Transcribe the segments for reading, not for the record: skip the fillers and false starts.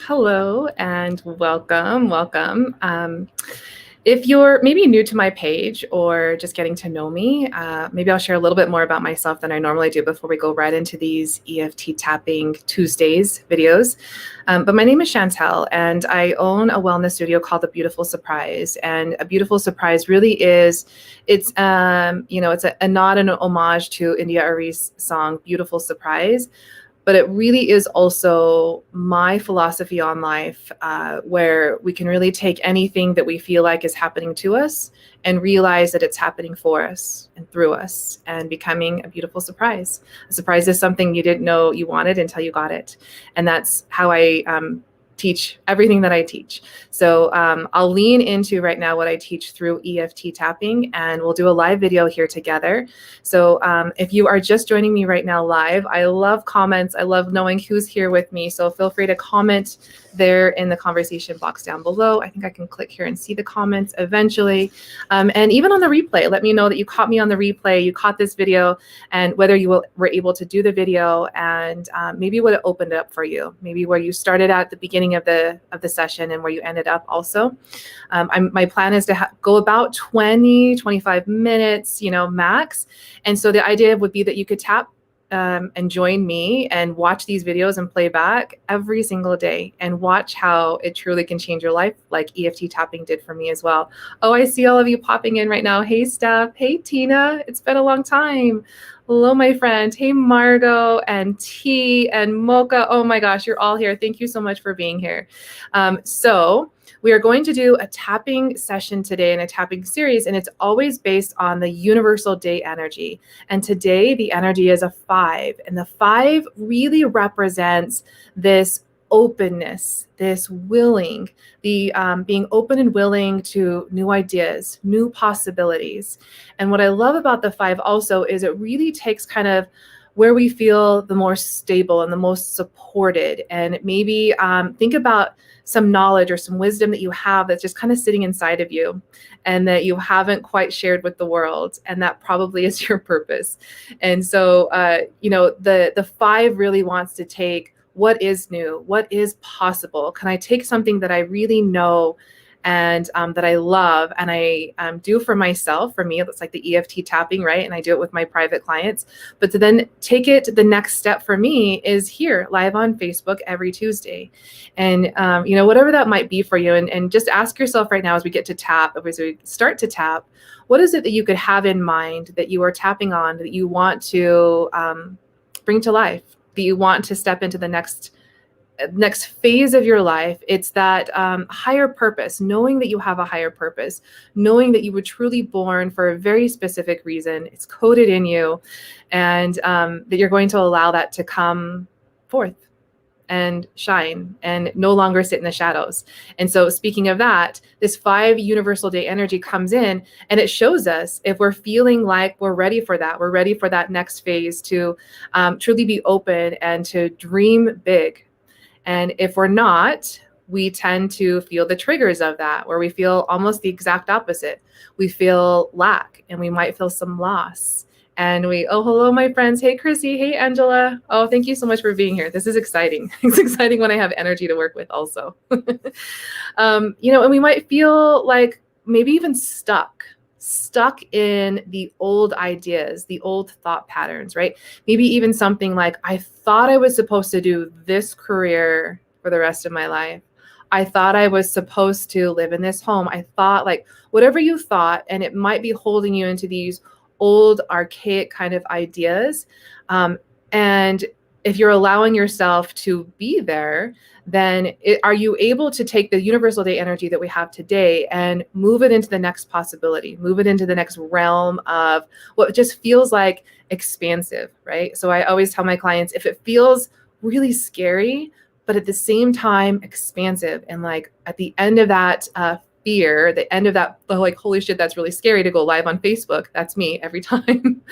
Hello and welcome. Welcome. If you're maybe new to my page or just getting to know me, maybe I'll share a little bit more about myself than I normally do before we go right into these EFT Tapping Tuesdays videos. But my name is Chantel, and I own a wellness studio called The Beautiful Surprise. And A Beautiful Surprise really is, it's a nod and an homage to India Ari's song "Beautiful Surprise." But it really is also my philosophy on life, where we can really take anything that we feel like is happening to us and realize that it's happening for us and through us and becoming a beautiful surprise. A surprise is something you didn't know you wanted until you got it. And that's how I teach everything that I teach. So I'll lean into right now what I teach through EFT tapping, and we'll do a live video here together. So if you are just joining me right now live, I love comments. I love knowing who's here with me. So feel free to comment there in the conversation box down below. I think I can click here and see the comments eventually. And even on the replay, let me know that you caught me on the replay, you caught this video, and whether you were able to do the video and maybe what it opened up for you, maybe where you started at the beginning of the session and where you ended up also. My plan is to go about 20-25 minutes, max. And so the idea would be that you could tap and join me and watch these videos and play back every single day and watch how it truly can change your life, like EFT tapping did for me as well. Oh, I see all of you popping in right now. Hey, Steph. Hey, Tina. It's been a long time. Hello, my friend. Hey, Margot and T and Mocha. Oh my gosh, you're all here. Thank you so much for being here. So we are going to do a tapping session today in a tapping series, and it's always based on the universal day energy. And today the energy is a 5, and the 5 really represents this openness, this willing, the being open and willing to new ideas, new possibilities. And what I love about the 5 also is it really takes kind of where we feel the more stable and the most supported. And maybe think about some knowledge or some wisdom that you have that's just kind of sitting inside of you and that you haven't quite shared with the world. And that probably is your purpose. And so, the 5 really wants to take what is new, what is possible. Can I take something that I really know and that I love and I do for myself? For me, it's like the EFT tapping, right? And I do it with my private clients. But to then take it, the next step for me is here live on Facebook every Tuesday. And, whatever that might be for you. And just ask yourself right now as we get to tap, as we start to tap, what is it that you could have in mind that you are tapping on, that you want to bring to life, that you want to step into the next phase of your life? It's that higher purpose, knowing that you have a higher purpose, knowing that you were truly born for a very specific reason. It's coded in you, and that you're going to allow that to come forth and shine and no longer sit in the shadows. And so speaking of that, this 5 universal day energy comes in and it shows us if we're feeling like we're ready for that. We're ready for that next phase to truly be open and to dream big. And if we're not, we tend to feel the triggers of that, where we feel almost the exact opposite. We feel lack and we might feel some loss. And hello, my friends. Hey, Chrissy. Hey, Angela. Oh, thank you so much for being here. This is exciting. It's exciting when I have energy to work with also. And we might feel like maybe even stuck in the old ideas, the old thought patterns, right? Maybe even something like, I thought I was supposed to do this career for the rest of my life. I thought I was supposed to live in this home. I thought, like, whatever you thought, and it might be holding you into these old, archaic kind of ideas. And if you're allowing yourself to be there, then are you able to take the universal day energy that we have today and move it into the next possibility, move it into the next realm of what just feels like expansive, right? So I always tell my clients, if it feels really scary, but at the same time expansive, and like at the end of that fear, the end of that, like, holy shit, that's really scary to go live on Facebook. That's me every time.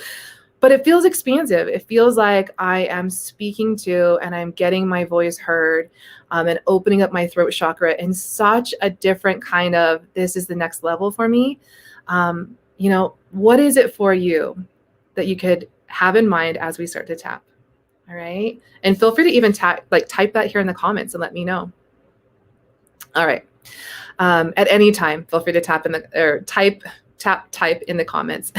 But it feels expansive. It feels like I am speaking to and I'm getting my voice heard, and opening up my throat chakra in such a different kind of, this is the next level for me. What is it for you that you could have in mind as we start to tap? All right. And feel free to even type that here in the comments and let me know. All right. At any time, feel free to type in the comments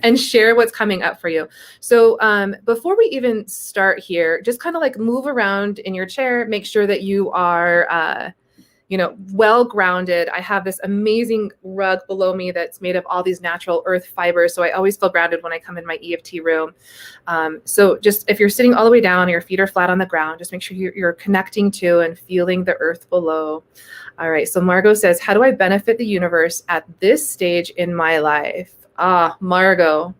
and share what's coming up for you. So before we even start here, just kind of like move around in your chair, make sure that you are well grounded. I have this amazing rug below me that's made of all these natural earth fibers. So I always feel grounded when I come in my EFT room. So just if you're sitting all the way down and your feet are flat on the ground, just make sure you're connecting to and feeling the earth below. All right. So Margot says, how do I benefit the universe at this stage in my life? Ah, Margot,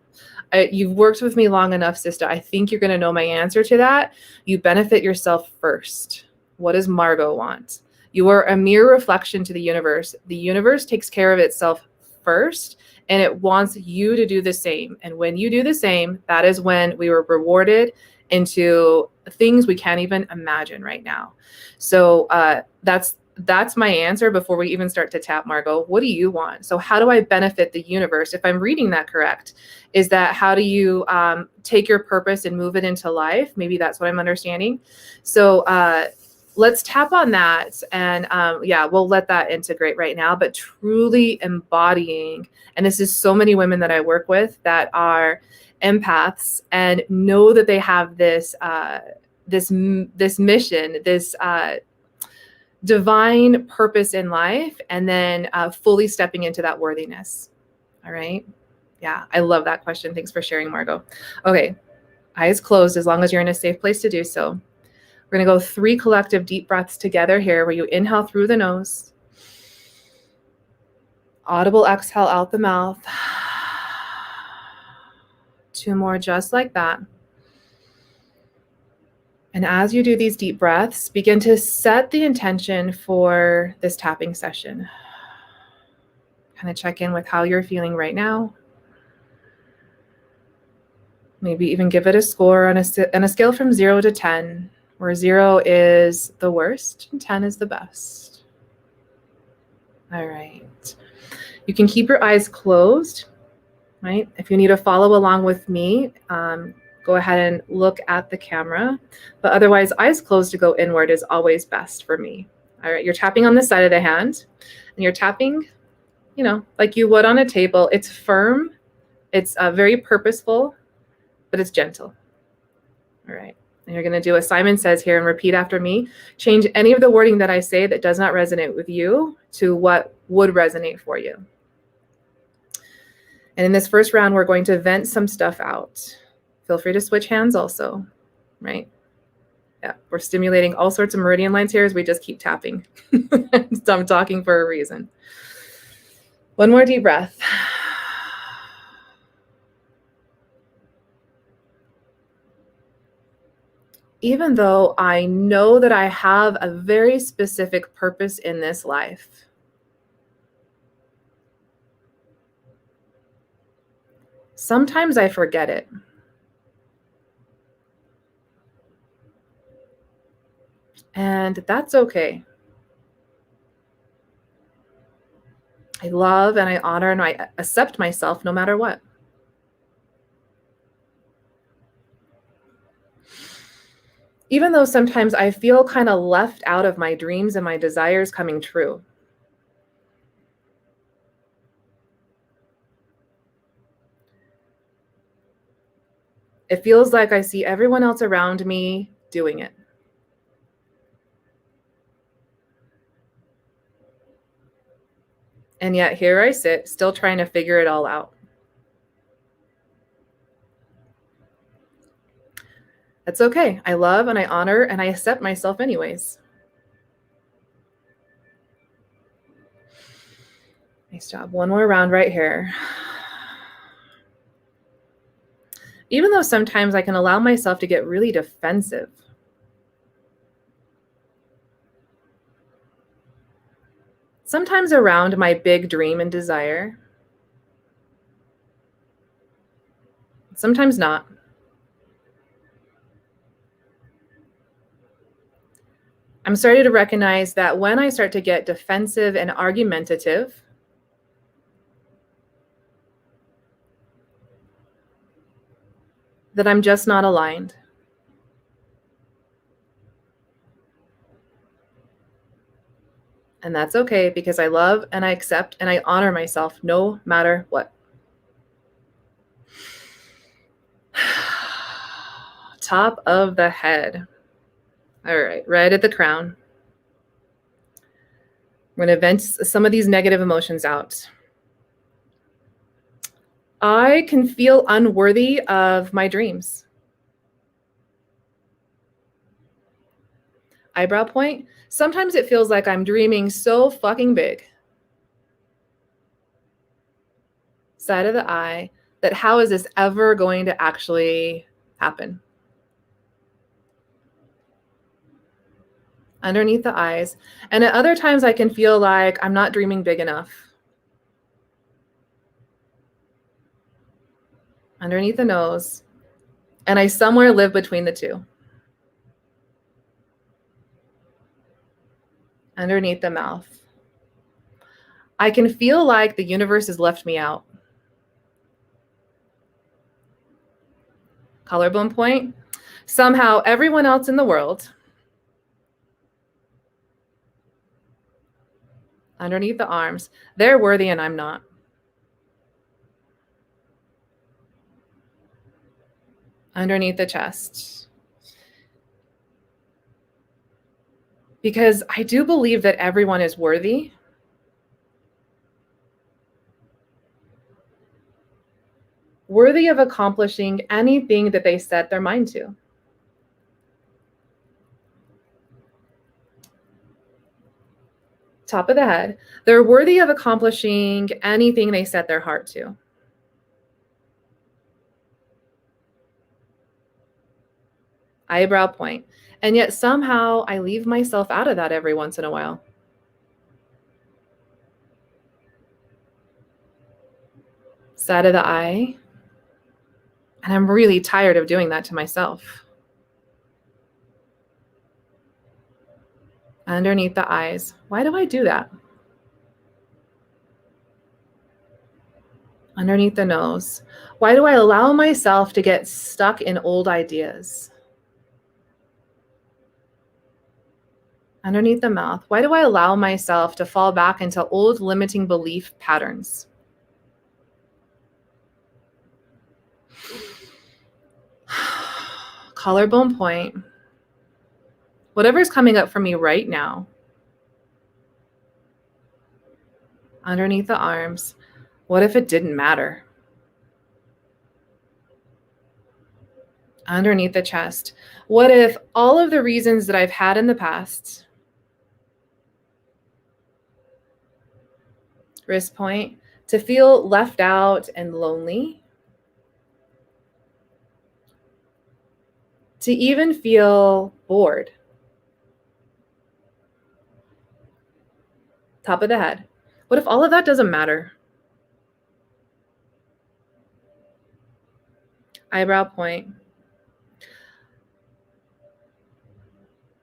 you've worked with me long enough, sister. I think you're going to know my answer to that. You benefit yourself first. What does Margot want? You are a mere reflection to the universe. The universe takes care of itself first, and it wants you to do the same. And when you do the same, that is when we were rewarded into things we can't even imagine right now. So that's my answer before we even start to tap, Margot. What do you want? So how do I benefit the universe? If I'm reading that correct, is that how do you take your purpose and move it into life? Maybe that's what I'm understanding. So let's tap on that. And we'll let that integrate right now, but truly embodying. And this is so many women that I work with that are empaths and know that they have this mission, this divine purpose in life, and then fully stepping into that worthiness. All right. Yeah, I love that question. Thanks for sharing, Margot. Okay, eyes closed as long as you're in a safe place to do so. We're going to go 3 collective deep breaths together here where you inhale through the nose. Audible exhale out the mouth. 2 more just like that. And as you do these deep breaths, begin to set the intention for this tapping session. Kind of check in with how you're feeling right now. Maybe even give it a score on a scale from 0 to 10, where 0 is the worst and 10 is the best. All right. You can keep your eyes closed, right? If you need to follow along with me, go ahead and look at the camera. But otherwise, eyes closed to go inward is always best for me. All right, you're tapping on the side of the hand, and you're tapping, like you would on a table. It's firm, it's very purposeful, but it's gentle. All right. And you're going to do what Simon says here and repeat after me. Change any of the wording that I say that does not resonate with you to what would resonate for you. And in this first round, we're going to vent some stuff out. Feel free to switch hands also, right? Yeah, we're stimulating all sorts of meridian lines here as we just keep tapping. So I'm talking for a reason. One more deep breath. Even though I know that I have a very specific purpose in this life, sometimes I forget it. And that's okay. I love and I honor and I accept myself no matter what. Even though sometimes I feel kind of left out of my dreams and my desires coming true. It feels like I see everyone else around me doing it. And yet here I sit, still trying to figure it all out. That's okay. I love and I honor and I accept myself anyways. Nice job. One more round right here. Even though sometimes I can allow myself to get really defensive. Sometimes around my big dream and desire. Sometimes not. I'm starting to recognize that when I start to get defensive and argumentative, that I'm just not aligned. And that's okay because I love and I accept and I honor myself no matter what. Top of the head. All right, right at the crown. We're going to vent some of these negative emotions out. I can feel unworthy of my dreams. Eyebrow point. Sometimes it feels like I'm dreaming so fucking big. Side of the eye, that how is this ever going to actually happen? Underneath the eyes. And at other times I can feel like I'm not dreaming big enough. Underneath the nose. And I somewhere live between the two. Underneath the mouth. I can feel like the universe has left me out. Collarbone point. Somehow everyone else in the world, underneath the arms, they're worthy and I'm not. Underneath the chest. Because I do believe that everyone is worthy. Worthy of accomplishing anything that they set their mind to. Top of the head. They're worthy of accomplishing anything they set their heart to. Eyebrow point. And yet somehow I leave myself out of that every once in a while. Side of the eye. And I'm really tired of doing that to myself. Underneath the eyes. Why do I do that? Underneath the nose. Why do I allow myself to get stuck in old ideas? Underneath the mouth. Why do I allow myself to fall back into old limiting belief patterns? Collarbone point. Whatever's coming up for me right now. Underneath the arms. What if it didn't matter? Underneath the chest. What if all of the reasons that I've had in the past, wrist point, to feel left out and lonely, to even feel bored. Top of the head. What if all of that doesn't matter? Eyebrow point.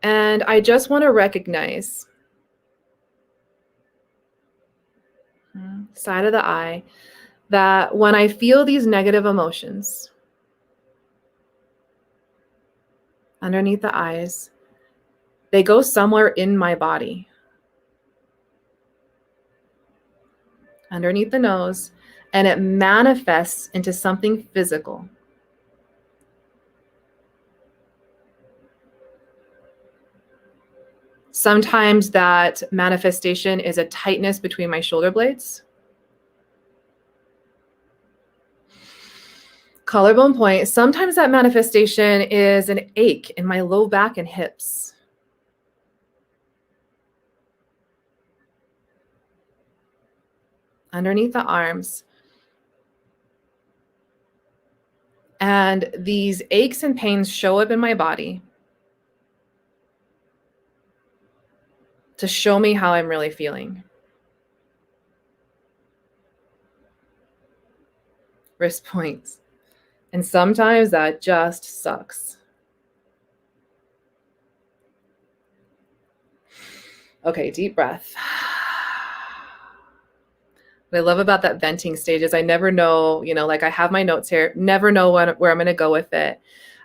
And I just want to recognize, side of the eye, that when I feel these negative emotions, underneath the eyes, they go somewhere in my body. Underneath the nose, and it manifests into something physical. Sometimes that manifestation is a tightness between my shoulder blades. Collarbone point. Sometimes that manifestation is an ache in my low back and hips. Underneath the arms. And these aches and pains show up in my body to show me how I'm really feeling. Wrist points. And sometimes that just sucks. Okay, deep breath. What I love about that venting stage is I never know, like I have my notes here, never know where I'm going to go with it.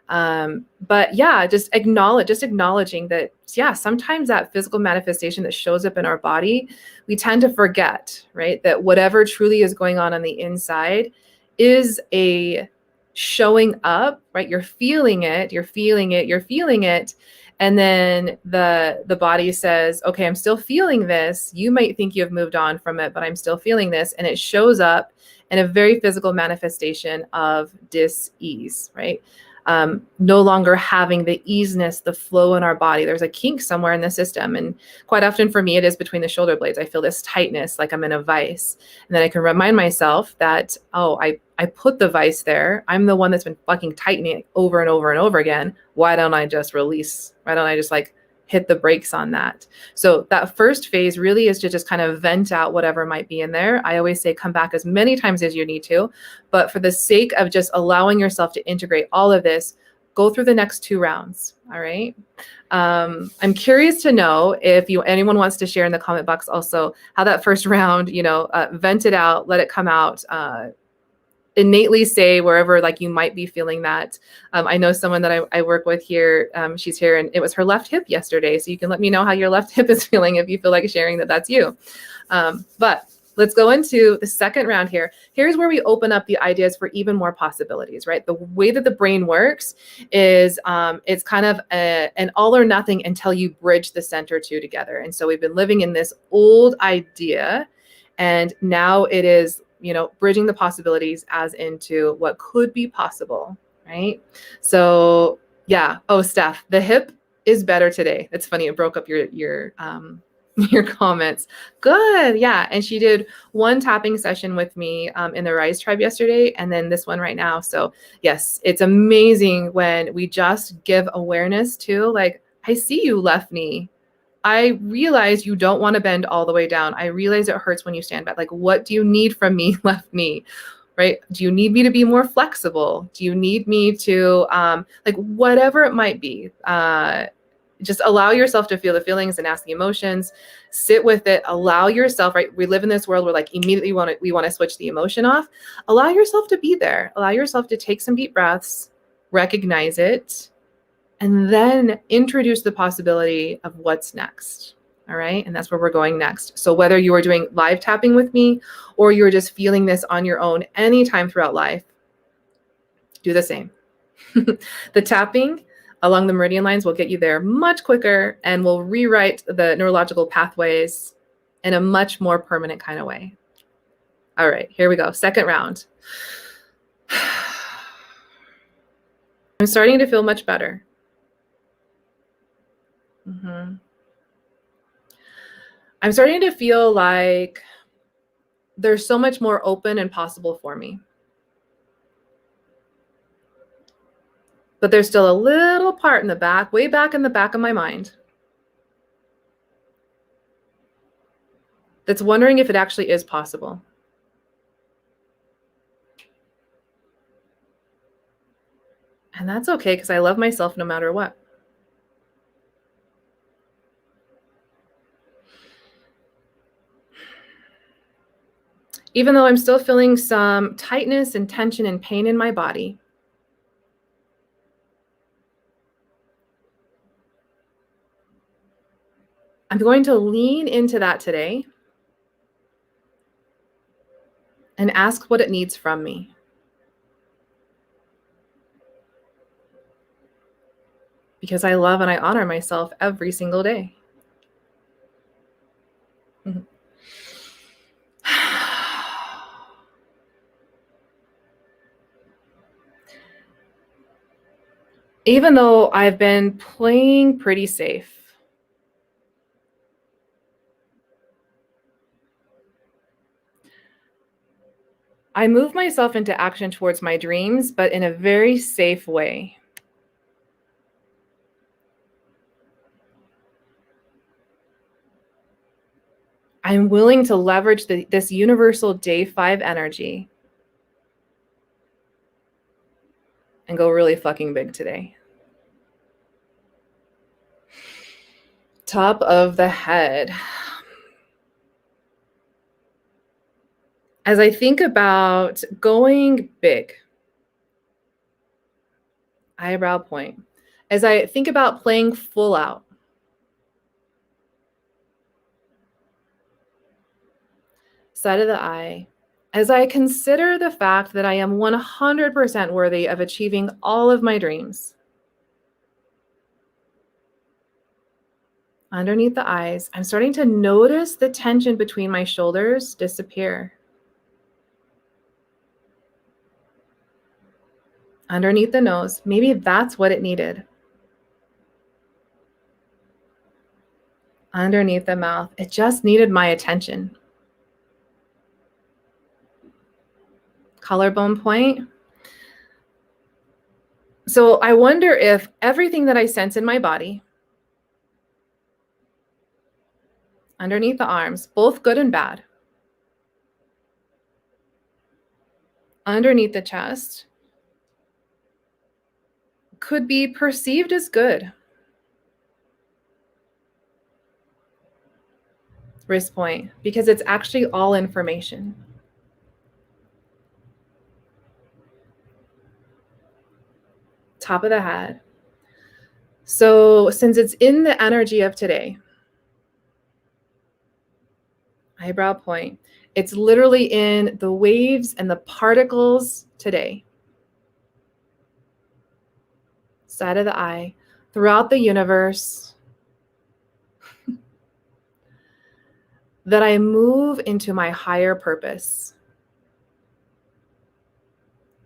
But yeah, just acknowledging that, yeah, sometimes that physical manifestation that shows up in our body, we tend to forget, right? That whatever truly is going on the inside is a showing up, right? You're feeling it, you're feeling it, you're feeling it. And then the body says, okay, I'm still feeling this. You might think you have moved on from it, but I'm still feeling this. And it shows up in a very physical manifestation of dis-ease, right? No longer having the easiness, the flow in our body. There's a kink somewhere in the system. And quite often for me, it is between the shoulder blades. I feel this tightness, like I'm in a vice. And then I can remind myself that, oh, I put the vice there. I'm the one that's been fucking tightening it over and over and over again. Why don't I just release? Why don't I just like hit the brakes on that? So that first phase really is to just kind of vent out whatever might be in there. I always say come back as many times as you need to, but for the sake of just allowing yourself to integrate all of this, go through the next 2 rounds. All right. I'm curious to know if anyone wants to share in the comment box also how that first round, vent it out, let it come out, innately say wherever like you might be feeling that. I know someone that I work with here, she's here, and it was her left hip yesterday. So you can let me know how your left hip is feeling if you feel like sharing that that's you. But let's go into the second round here. Here's where we open up the ideas for even more possibilities, right? The way that the brain works is it's kind of an all or nothing until you bridge the center 2 together. And so we've been living in this old idea, and now it is bridging the possibilities as into what could be possible, right? So yeah. Oh, Steph, the hip is better today. It's funny. It broke up your your comments. Good. Yeah. And she did one tapping session with me in the Rise Tribe yesterday, and then this one right now. So yes, it's amazing when we just give awareness to, like, I see you, left knee. I realize you don't want to bend all the way down. I realize it hurts when you stand back. Like, what do you need from me, left knee? Right? Do you need me to be more flexible? Do you need me to, like, whatever it might be? Just allow yourself to feel the feelings and ask the emotions. Sit with it. Allow yourself, right? We live in this world where like immediately we want to switch the emotion off. Allow yourself to be there. Allow yourself to take some deep breaths, recognize it, and then introduce the possibility of what's next. All right. And that's where we're going next. So whether you are doing live tapping with me or you're just feeling this on your own anytime throughout life, do the same. The tapping along the meridian lines will get you there much quicker and will rewrite the neurological pathways in a much more permanent kind of way. All right, here we go. Second round. I'm starting to feel much better. I'm starting to feel like there's so much more open and possible for me. But there's still a little part in the back, way back in the back of my mind, that's wondering if it actually is possible. And that's okay, because I love myself no matter what. Even though I'm still feeling some tightness and tension and pain in my body, I'm going to lean into that today and ask what it needs from me. Because I love and I honor myself every single day. Even though I've been playing pretty safe, I move myself into action towards my dreams, but in a very safe way. I'm willing to leverage this universal day 5 energy and go really fucking big today. Top of the head. As I think about going big, eyebrow point. As I think about playing full out, side of the eye, as I consider the fact that I am 100% worthy of achieving all of my dreams, underneath the eyes, I'm starting to notice the tension between my shoulders disappear. Underneath the nose, maybe that's what it needed. Underneath the mouth, it just needed my attention. Collarbone point. So I wonder if everything that I sense in my body, underneath the arms, both good and bad, underneath the chest, could be perceived as good. Wrist point, because it's actually all information. Top of the head. So since it's in the energy of today, eyebrow point, it's literally in the waves and the particles today. Side of the eye, throughout the universe, that I move into my higher purpose.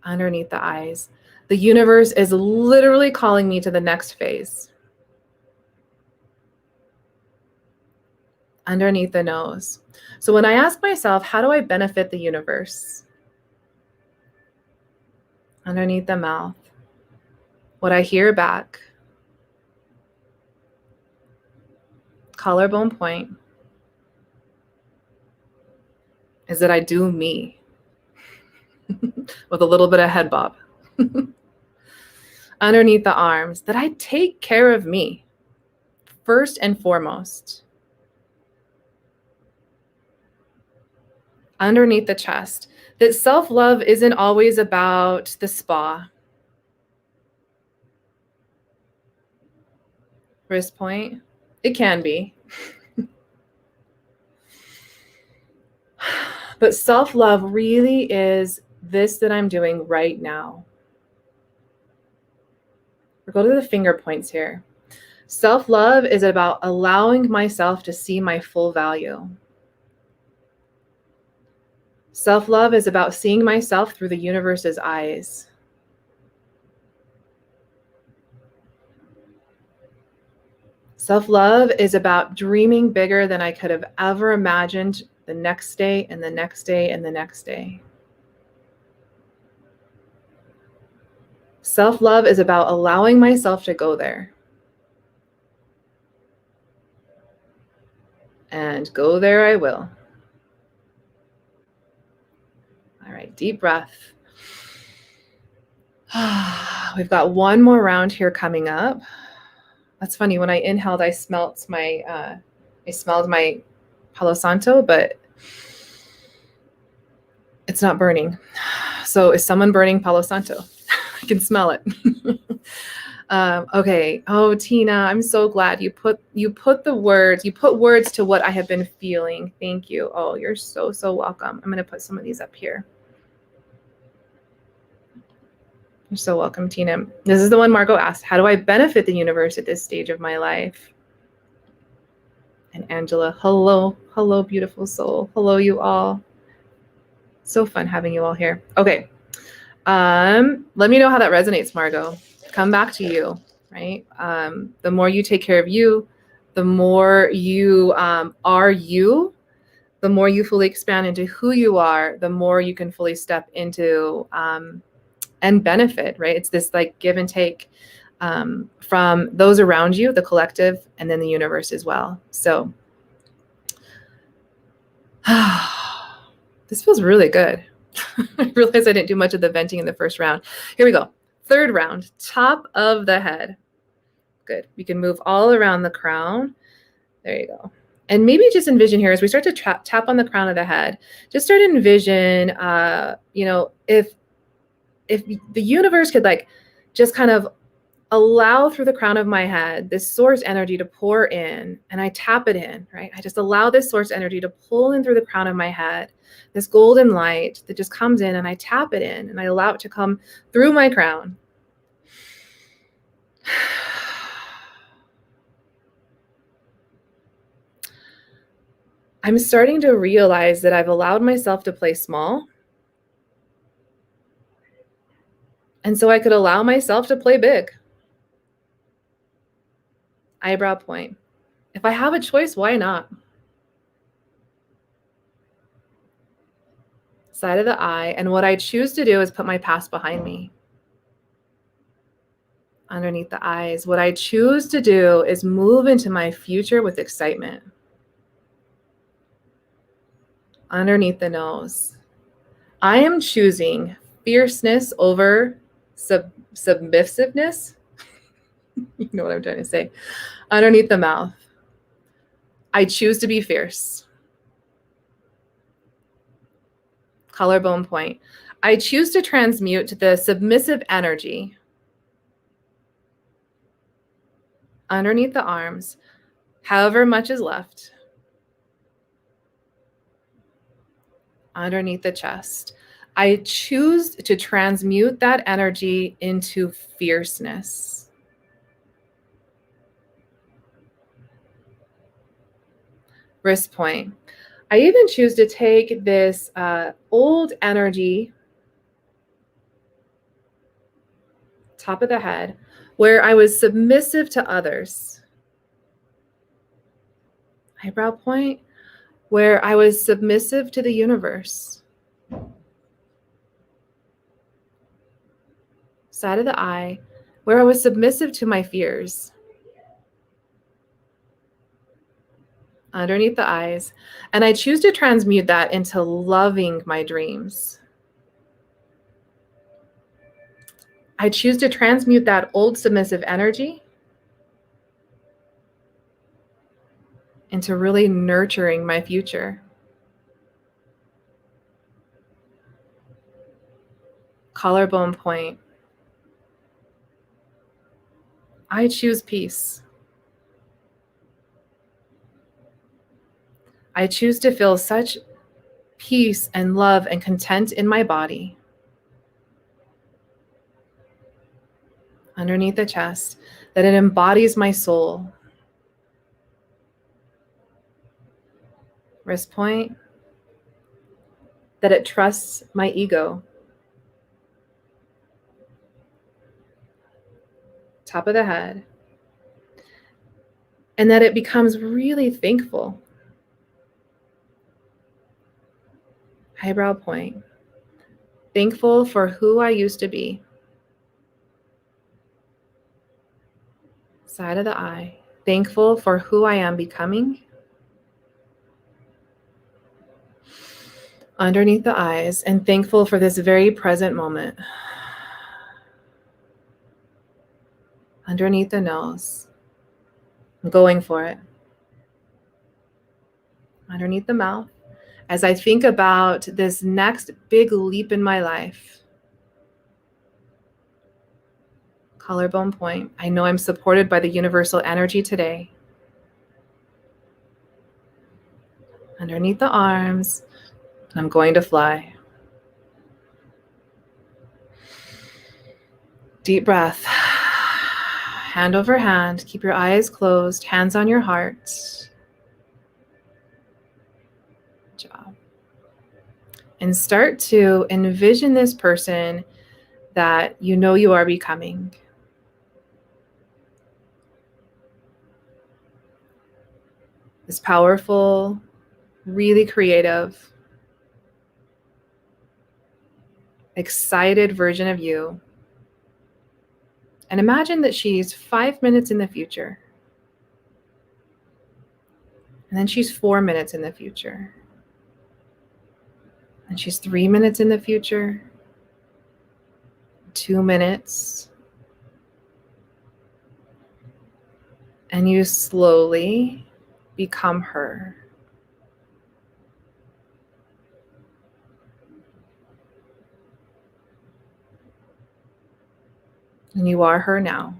Underneath the eyes, the universe is literally calling me to the next phase. Underneath the nose. So when I ask myself, how do I benefit the universe? Underneath the mouth, what I hear back. Collarbone point is that I do me with a little bit of head bob. Underneath the arms, that I take care of me first and foremost. Underneath the chest, that self-love isn't always about the spa. Wrist point, it can be. But self-love really is this that I'm doing right now. We'll go to the finger points here. Self-love is about allowing myself to see my full value. Self-love is about seeing myself through the universe's eyes. Self-love is about dreaming bigger than I could have ever imagined the next day and the next day and the next day. Self-love is about allowing myself to go there. And go there I will. All right, deep breath. We've got one more round here coming up. That's funny. When I inhaled, I smelled my Palo Santo, but it's not burning. So is someone burning Palo Santo? I can smell it. Okay. Oh, Tina, I'm so glad you put words to what I have been feeling. Thank you. Oh, you're so welcome. I'm going to put some of these up here. You're so welcome, Tina. This is the one Margot asked. How do I benefit the universe at this stage of my life? And Angela, hello, beautiful soul. Hello, you all. So fun having you all here. Okay. Let me know how that resonates, Margot. Come back to you, right? The more you take care of you, the more you are you, the more you fully expand into who you are, the more you can fully step into and benefit, right? It's this like give and take from those around you, the collective, and then the universe as well. So this feels really good. I realized I didn't do much of the venting in the first round. Here we go. Third round, top of the head. Good. We can move all around the crown. There you go. And maybe just envision here as we start to tap on the crown of the head, just start to envision, if the universe could like just kind of allow through the crown of my head this source energy to pour in, and I tap it in, right? I just allow this source energy to pull in through the crown of my head, this golden light that just comes in, and I tap it in and I allow it to come through my crown. I'm starting to realize that I've allowed myself to play small. And so I could allow myself to play big. Eyebrow point. If I have a choice, why not? Side of the eye. And what I choose to do is put my past behind me. Underneath the eyes. What I choose to do is move into my future with excitement. Underneath the nose. I am choosing fierceness over submissiveness. You know what I'm trying to say. Underneath the mouth. I choose to be fierce. Collarbone point. I choose to transmute the submissive energy underneath the arms, however much is left, underneath the chest. I choose to transmute that energy into fierceness. Wrist point. I even choose to take this old energy, top of the head, where I was submissive to others. Eyebrow point, where I was submissive to the universe. Side of the eye, where I was submissive to my fears. Underneath the eyes. And I choose to transmute that into loving my dreams. I choose to transmute that old submissive energy into really nurturing my future. Collarbone point. I choose peace. I choose to feel such peace and love and content in my body. Underneath the chest, that it embodies my soul. Wrist point, that it trusts my ego. Top of the head, and that it becomes really thankful. Eyebrow point, thankful for who I used to be. Side of the eye, thankful for who I am becoming. Underneath the eyes, and thankful for this very present moment. Underneath the nose, I'm going for it. Underneath the mouth, as I think about this next big leap in my life. Collarbone point, I know I'm supported by the universal energy today. Underneath the arms, I'm going to fly. Deep breath. Hand over hand. Keep your eyes closed. Hands on your heart. Good job. And start to envision this person that you know you are becoming. This powerful, really creative, excited version of you. And imagine that she's 5 minutes in the future. And then she's 4 minutes in the future. And she's 3 minutes in the future. 2 minutes. And you slowly become her. And you are her now.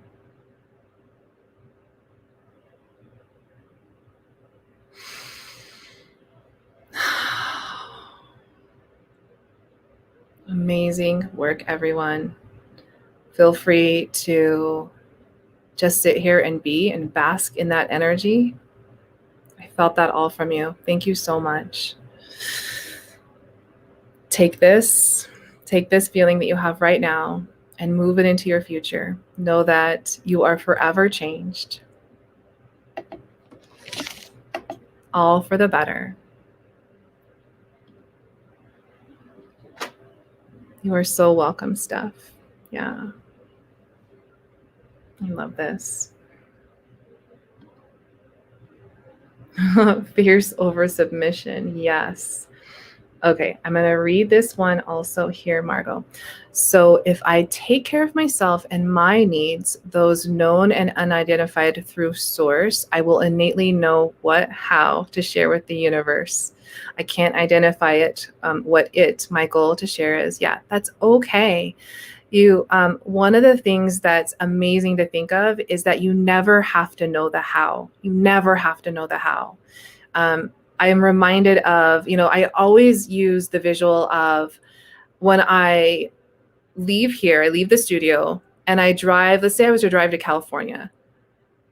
Amazing work, everyone. Feel free to just sit here and be and bask in that energy. I felt that all from you. Thank you so much. Take this feeling that you have right now and move it into your future. Know that you are forever changed. All for the better. You are so welcome, Steph. Yeah. I love this. Fierce over submission. Yes. Okay, I'm going to read this one also here, Margot. So if I take care of myself and my needs, those known and unidentified through source, I will innately know how to share with the universe. I can't identify it, my goal to share is. Yeah, that's okay. One of the things that's amazing to think of is that you never have to know the how. You never have to know the how. I am reminded of, I always use the visual of when I leave here, I leave the studio and I drive, let's say I was to drive to California.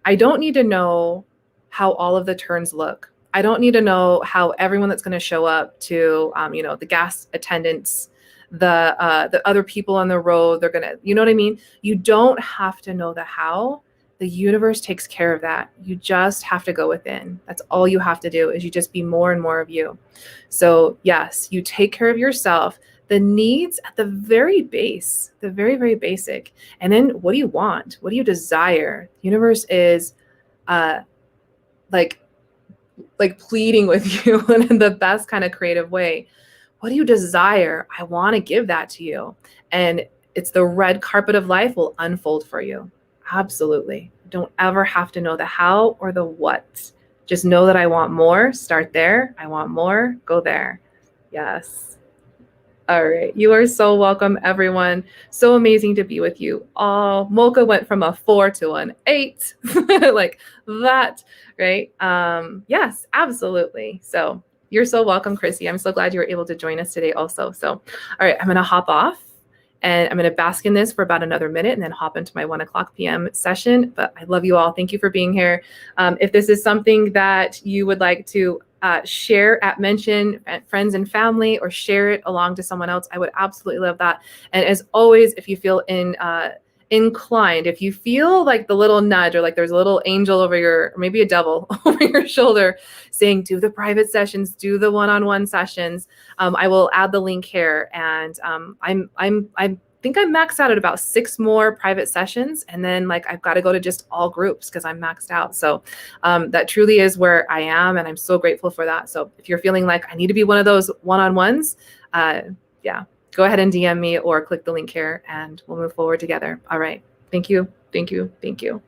I don't need to know how all of the turns look. I don't need to know how everyone that's going to show up to, the gas attendants, the other people on the road, they're going to, you know what I mean? You don't have to know the how. The universe takes care of that. You just have to go within. That's all you have to do is you just be more and more of you. So yes, you take care of yourself, the needs at the very base, the very, very basic. And then what do you want? What do you desire? The universe is like pleading with you in the best kind of creative way. What do you desire? I want to give that to you. And it's the red carpet of life will unfold for you. Absolutely. Don't ever have to know the how or the what. Just know that I want more. Start there. I want more. Go there. Yes. All right. You are so welcome, everyone. So amazing to be with you all. Mocha went from a 4 to an 8. Like that, right? Yes, absolutely. So you're so welcome, Chrissy. I'm so glad you were able to join us today also. So, all right, I'm going to hop off. And I'm going to bask in this for about another minute and then hop into my 1:00 p.m. session. But I love you all. Thank you for being here. If this is something that you would like to share mention at friends and family or share it along to someone else, I would absolutely love that. And as always, if you feel inclined, if you feel like the little nudge or like there's a little angel over or maybe a devil over your shoulder saying, do the private sessions, do the one-on-one sessions, I will add the link here. And I think I'm maxed out at about 6 more private sessions. And then I've got to go to just all groups because I'm maxed out. So that truly is where I am. And I'm so grateful for that. So if you're feeling like I need to be one of those one-on-ones, yeah, go ahead and DM me or click the link here and we'll move forward together. All right. Thank you. Thank you. Thank you.